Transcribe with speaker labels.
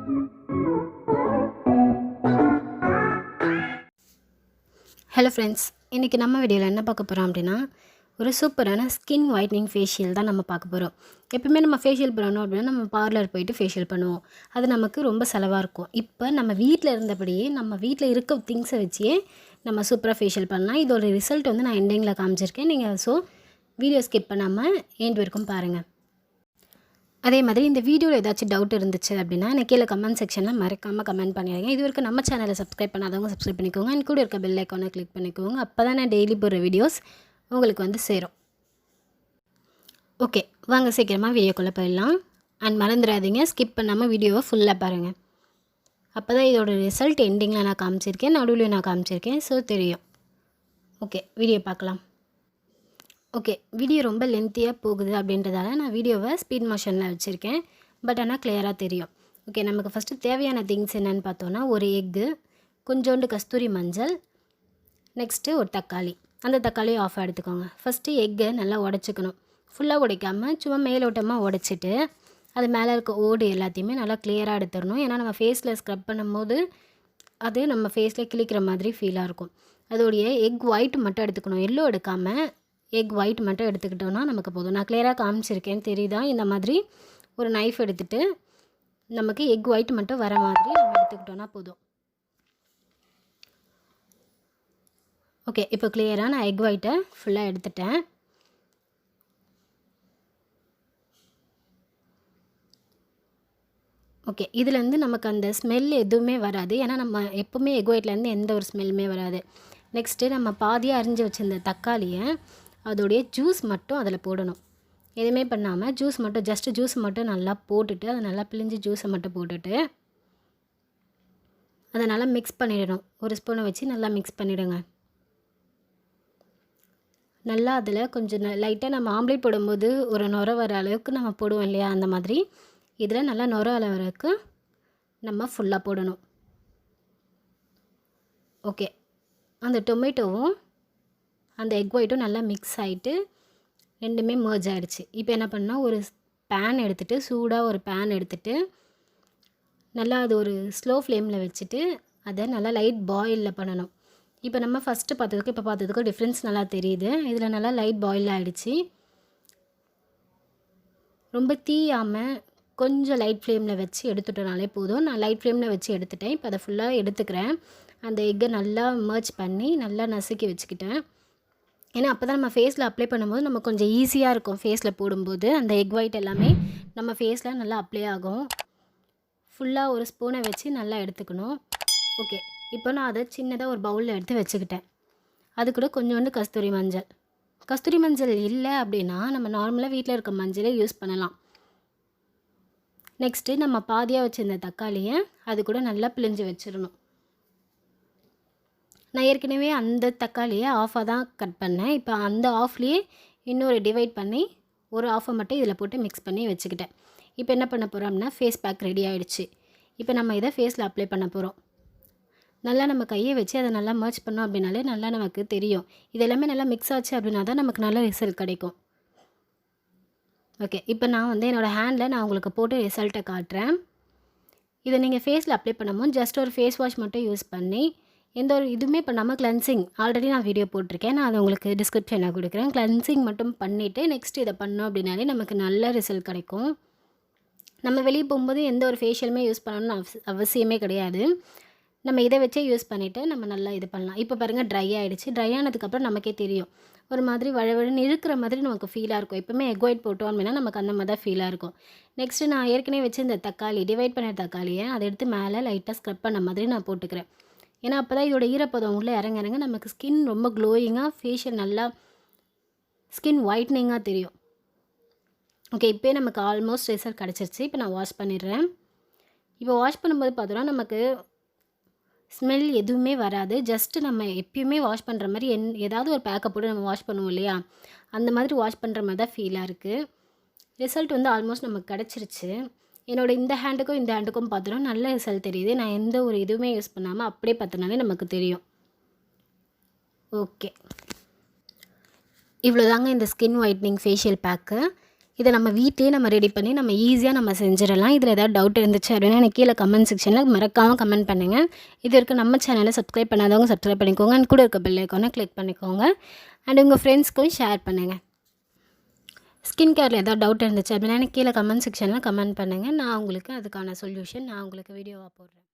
Speaker 1: Hello friends, இன்றைக்கி நம்ம வீடியோவில் என்ன பார்க்க போகிறோம் அப்படின்னா, ஒரு சூப்பரான ஸ்கின் ஒயிட்னிங் ஃபேஷியல் தான் நம்ம பார்க்க போகிறோம். எப்பவுமே நம்ம ஃபேஷியல் பண்ணணும் அப்படின்னா நம்ம பார்லர் போயிட்டு ஃபேஷியல் பண்ணுவோம். அது நமக்கு ரொம்ப செலவாக இருக்கும். இப்போ நம்ம வீட்டில் இருந்தபடியே நம்ம வீட்டில் இருக்க திங்ஸை வச்சே நம்ம சூப்பராக ஃபேஷியல் பண்ணலாம். இதோட ரிசல்ட் வந்து நான் எண்டிங்கில் காமிச்சிருக்கேன். நீங்கள் வீடியோ ஸ்கிப் பண்ணாமல் எண்ட் வரைக்கும் பாருங்கள். அதே மாதிரி இந்த வீடியோவில் ஏதாச்சும் டவுட் இருந்துச்சு அப்படின்னா எனக்கு கீழே கமெண்ட் செக்ஷனில் மறக்காமல் கமெண்ட் பண்ணிடுங்க. இது வரைக்கும் நம்ம சேனலை சப்ஸ்கிரைப் பண்ணாதவங்க சப்ஸ்கிரைப் பண்ணிக்கோங்க. அண்ட் கூட இருக்க பெல் ஐக்கானை கிளிக் பண்ணிக்கோங்க. அப்போ தான் நான் டெய்லி போடுற வீடியோஸ் உங்களுக்கு வந்து சேரும். ஓகே, வாங்க சீக்கிரமாக வீடியோக்குள்ளே போயிடலாம். அண்ட் மறந்துடாதீங்க, ஸ்கிப் பண்ணாமல் வீடியோவை ஃபுல்லாக பாருங்கள். அப்போ தான் இதோட ரிசல்ட் எண்டிங்கில் நான் காமிச்சிருக்கேன், நடுவில் நான் காமிச்சிருக்கேன். ஸோ தெரியும். ஓகே, வீடியோ பார்க்கலாம். ஓகே, வீடியோ ரொம்ப லென்த்தியாக போகுது அப்படின்றதால நான் வீடியோவை ஸ்பீட் மோஷனில் வச்சுருக்கேன். பட் ஆனால் கிளியராக தெரியும். ஓகே, நமக்கு ஃபஸ்ட்டு தேவையான திங்ஸ் என்னென்னு பார்த்தோன்னா, ஒரு எக்கு, கொஞ்சோண்டு கஸ்தூரி மஞ்சள், நெக்ஸ்ட்டு ஒரு தக்காளி. அந்த தக்காளியை ஆஃப் எடுத்துக்கோங்க. ஃபஸ்ட்டு எக்கை நல்லா உடச்சிக்கணும். ஃபுல்லாக உடைக்காமல் சும்மா மேலோட்டமாக உடைச்சிட்டு அது மேலே இருக்க ஓடு எல்லாத்தையுமே நல்லா கிளியராக எடுத்துடணும். ஏன்னா நம்ம ஃபேஸில் ஸ்க்ரப் பண்ணும்போது அது நம்ம ஃபேஸில் கிளிக்கிற மாதிரி ஃபீலாக இருக்கும். அதோடைய எக் ஒயிட் மட்டும் எடுத்துக்கணும். எல்லோ எடுக்காமல் எக் ஒயிட் மட்டும் எடுத்துக்கிட்டோன்னா நமக்கு போதும். நான் கிளியராக காமிச்சிருக்கேன், தெரியுதா? இந்த மாதிரி ஒரு நைஃப் எடுத்துகிட்டு நமக்கு எக் ஒயிட் மட்டும் வர மாதிரி நம்ம எடுத்துக்கிட்டோன்னா போதும். ஓகே, இப்போ கிளியராக நான் எக் ஒயிட்டை ஃபுல்லாக எடுத்துட்டேன். ஓகே, இதுலேருந்து நமக்கு அந்த ஸ்மெல் எதுவுமே வராது. ஏன்னா நம்ம எப்போவுமே எக் ஒயிட்லேருந்து எந்த ஒரு ஸ்மெல்லுமே வராது. நெக்ஸ்ட்டு நம்ம பாதியாக அரிஞ்சு வச்சுருந்த தக்காளியை அதோடைய ஜூஸ் மட்டும் அதில் போடணும். எதுவுமே பண்ணாமல் ஜூஸ் மட்டும், ஜஸ்ட்டு ஜூஸ் மட்டும் நல்லா போட்டுட்டு அதை நல்லா பிழிஞ்சு ஜூஸை மட்டும் போட்டுட்டு அதை நல்லா மிக்ஸ் பண்ணிடணும். ஒரு ஸ்பூனை வச்சு நல்லா மிக்ஸ் பண்ணிவிடுங்க. நல்லா அதில் கொஞ்சம் லைட்டாக நம்ம ஆம்லேட் போடும்போது ஒரு நுர வர அளவுக்கு நம்ம போடுவோம் இல்லையா, அந்த மாதிரி இதில் நல்லா நுர அளவுக்கு நம்ம ஃபுல்லாக போடணும். ஓகே, அந்த டொமேட்டோவும் அந்த எக் ஒயிட்டும் நல்லா மிக்ஸ் ஆகிட்டு ரெண்டுமே மர்ஜ் ஆகிடுச்சு. இப்போ என்ன பண்ணால் ஒரு பேன் எடுத்துகிட்டு, சூடாக ஒரு பேன் எடுத்துகிட்டு நல்லா அது ஒரு ஸ்லோ ஃப்ளேமில் வச்சுட்டு அதை நல்லா லைட் பாயிலில் பண்ணணும். இப்போ நம்ம ஃபஸ்ட்டு பார்த்ததுக்கு இப்போ பார்த்ததுக்கும் டிஃப்ரென்ஸ் நல்லா தெரியுது. இதில் நல்லா லைட் பாயில் ஆகிடுச்சு. ரொம்ப தீயாமல் கொஞ்சம் லைட் ஃப்ளேமில் வச்சு எடுத்துட்டோனாலே போதும். நான் லைட் ஃப்ளேமில் வச்சு எடுத்துட்டேன். இப்போ அதை ஃபுல்லாக எடுத்துக்கிறேன். அந்த எக்கை நல்லா மர்ஜ் பண்ணி நல்லா நசுக்கி வச்சுக்கிட்டேன். ஏன்னா அப்போ தான் நம்ம ஃபேஸில் அப்ளை பண்ணும்போது நம்ம கொஞ்சம் ஈஸியாக இருக்கும். ஃபேஸில் போடும்போது அந்த எக் ஒயிட் எல்லாமே நம்ம ஃபேஸில் நல்லா அப்ளை ஆகும். ஃபுல்லாக ஒரு ஸ்பூனை வச்சு நல்லா எடுத்துக்கணும். ஓகே, இப்போ நான் அதை சின்னதாக ஒரு பவுலில் எடுத்து வச்சுக்கிட்டேன். அது கூட கொஞ்சோண்டு கஸ்தூரி மஞ்சள். கஸ்தூரி மஞ்சள் இல்லை அப்படின்னா நம்ம நார்மலாக வீட்டில் இருக்க மஞ்சளே யூஸ் பண்ணலாம். நெக்ஸ்ட்டு நம்ம பாதியாக வச்சுருந்த தக்காளியை அது கூட நல்லா பிழிஞ்சு வச்சிடணும். நான் ஏற்கனவே அந்த தக்காளியை ஆஃபாக தான் கட் பண்ணேன். இப்போ அந்த ஆஃப்லேயே இன்னொரு டிவைட் பண்ணி ஒரு ஆஃபை மட்டும் இதில் போட்டு மிக்ஸ் பண்ணி வச்சுக்கிட்டேன். இப்போ என்ன பண்ண போகிறோம் அப்படின்னா, ஃபேஸ் பேக் ரெடி ஆகிடுச்சு. இப்போ நம்ம இதை ஃபேஸில் அப்ளை பண்ண போகிறோம். நல்லா நம்ம கையை வச்சு அதை நல்லா மர்ச் பண்ணோம் அப்படின்னாலே நல்லா நமக்கு தெரியும். இது எல்லாமே நல்லா மிக்ஸ் ஆச்சு அப்படின்னா தான் நமக்கு நல்ல ரிசல்ட் கிடைக்கும். ஓகே, இப்போ நான் வந்து என்னோடய ஹேண்டில் நான் உங்களுக்கு போட்டு ரிசல்ட்டை காட்டுறேன். இதை நீங்கள் ஃபேஸில் அப்ளை பண்ணும்போது ஜஸ்ட் ஒரு ஃபேஸ் வாஷ் மட்டும் யூஸ் பண்ணி எந்த ஒரு இதுவுமே பண்ணாமல் கிளென்சிங் ஆல்ரெடி நான் வீடியோ போட்டிருக்கேன். நான் அதை உங்களுக்கு டிஸ்கிரிப்ஷனில் கொடுக்குறேன். கிளென்சிங் மட்டும் பண்ணிவிட்டு நெக்ஸ்ட் இதை பண்ணோம் அப்படின்னாலே நமக்கு நல்ல ரிசல்ட் கிடைக்கும். நம்ம வெளியே போகும்போது எந்த ஒரு ஃபேஷியலுமே யூஸ் பண்ணணும்னு அவசியமே கிடையாது. நம்ம இதை வச்சே யூஸ் பண்ணிவிட்டு நம்ம நல்லா இது பண்ணலாம். இப்போ பாருங்கள், ட்ரை ஆகிடுச்சு. ட்ரை ஆனதுக்கப்புறம் நமக்கே தெரியும், ஒரு மாதிரி வழவழன்னு இழுக்கிற மாதிரி நமக்கு ஃபீலாக இருக்கும். எப்போவுமே எக் ஒயிட் போட்டோம் அப்படின்னா நமக்கு அந்த மாதிரி தான் ஃபீலாக இருக்கும். நெக்ஸ்ட்டு நான் ஏற்கனவே வச்சு இந்த தக்காளி டிவைட் பண்ண தக்காளியை அதை எடுத்து மேலே லைட்டாக ஸ்க்ரப் பண்ண மாதிரி நான் போட்டுக்கிறேன். ஏன்னா அப்போ தான் இதோட ஈரப்பதம் உள்ளே இறங்க நமக்கு ஸ்கின் ரொம்ப க்ளோயிங்காக, ஃபேஷியல் நல்லா ஸ்கின் ஒயிட்னிங்காக தெரியும். ஓகே, இப்போயே நமக்கு ஆல்மோஸ்ட் ரிசல்ட் கிடச்சிருச்சு. இப்போ நான் வாஷ் பண்ணிடுறேன். இப்போ வாஷ் பண்ணும்போது பார்த்தோன்னா நமக்கு ஸ்மெல் எதுவுமே வராது. ஜஸ்ட்டு நம்ம எப்பயுமே வாஷ் பண்ணுற மாதிரி ஏதாவது ஒரு பேக்கை போட்டு நம்ம வாஷ் பண்ணுவோம் இல்லையா, அந்த மாதிரி வாஷ் பண்ணுற மாதிரி தான் ஃபீலாக இருக்குது. ரிசல்ட் வந்து ஆல்மோஸ்ட் நமக்கு கிடச்சிருச்சு. என்னோடய இந்த ஹேண்டுக்கும் இந்த ஹேண்டுக்கும் பார்த்தோன்னா நல்ல ரிசல்ட் தெரியுது. நான் எந்த ஒரு இதுவுமே யூஸ் பண்ணாமல் அப்படியே பார்த்தோன்னாலே நமக்கு தெரியும். ஓகே, இவ்வளோதாங்க இந்த ஸ்கின் ஒயிட்னிங் ஃபேஷியல் பேக்கு. இதை நம்ம வீட்டிலேயே நம்ம ரெடி பண்ணி நம்ம ஈஸியாக நம்ம செஞ்சிடலாம். இதில் ஏதாவது டவுட் இருந்துச்சு அப்படின்னா எனக்கு கீழே கமெண்ட் செக்ஷனில் மறக்காமல் கமெண்ட் பண்ணுங்கள். இது வரைக்கும் நம்ம சேனலை சப்ஸ்கிரைப் பண்ணாதவங்க சப்ஸ்கிரைப் பண்ணிக்கோங்க. அண்ட் கூட இருக்க பெல் ஐக்கானை கிளிக் பண்ணிக்கோங்க. அண்ட் உங்கள் ஃப்ரெண்ட்ஸ்க்கும் ஷேர் பண்ணுங்கள். ஸ்கின் கேரில் ஏதாவது டவுட் இருந்துச்சு அப்படின்னா எனக்கு கீழே கமெண்ட் செக்ஷனில் கமெண்ட் பண்ணுங்கள். நான் உங்களுக்கு அதுக்கான சொல்யூஷன் நான் உங்களுக்கு வீடியோவாக போடுறேன்.